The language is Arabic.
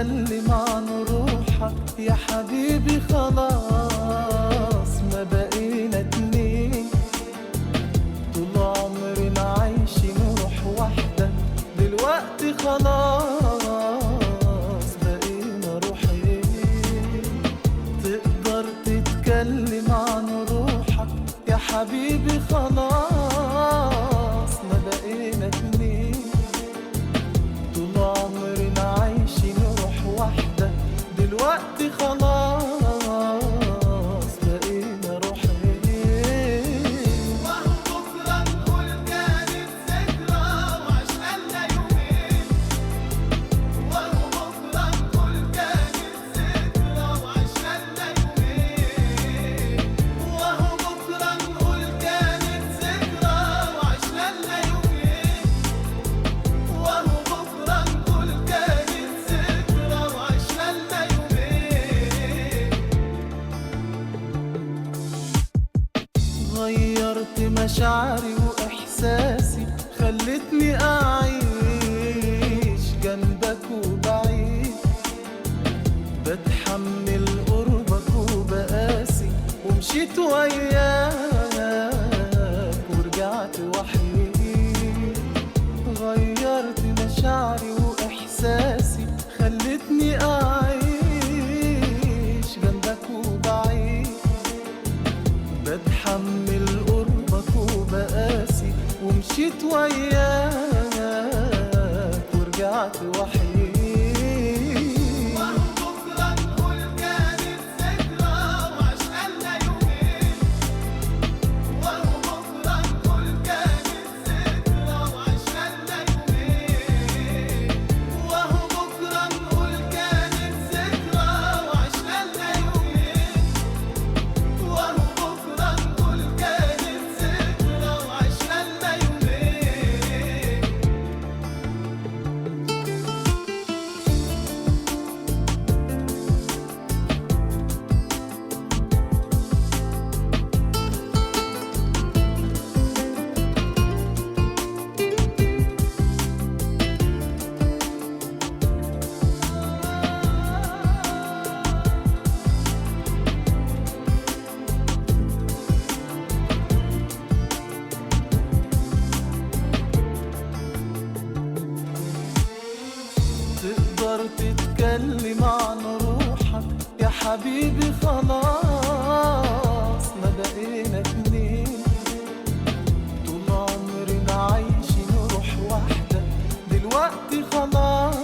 تتكلم عن روحك يا حبيبي خلاص ما بقينا اتنين، طول عمرنا عايشين روح واحدة دلوقتي خلاص بقينا روحين. تقدر تتكلم عن روحك يا حبيبي خلاص ما بقينا اتنين، طول عمرنا عايشين روح واحدة دلوقتي خلاص بقينا روحين. وهو بكرة نقول كانت ذكرى وعشقنا يومين، وهو بكرة نقول كانت ذكرى وعشقنا يومين، وهو بكرة نقول كانت ذكرى وعشقنا يومين، وهو بكرة نقول كانت ذكرى وعشقنا يومين. غيرت مشاعري وإحساسي خلتني أعيش جنبك وبعيد، بتحمل قربك وبقاسي ومشيت وياك ورجعت وحيد. غيرت مشاعري وإحساسي خلتني أعيش جنبك وبعيد، بتحمل قربك وبقاسي ومشيت وياك ورجعت وحيد. وهو بكرة نقول كانت ذكرى وعشقنا يومين، وهو بكرة نقول كانت ذكرى وعشقنا يومين، وهو بكرة نقول كانت ذكرى وعشقنا يومين، وهو بكرة نقول كانت ذكرى وعشقنا يومين. تقدر تتكلم عن روحك يا حبيبي خلاص ما بقينا اتنين، طول عمرنا عايشين روح واحدة دلوقتي خلاص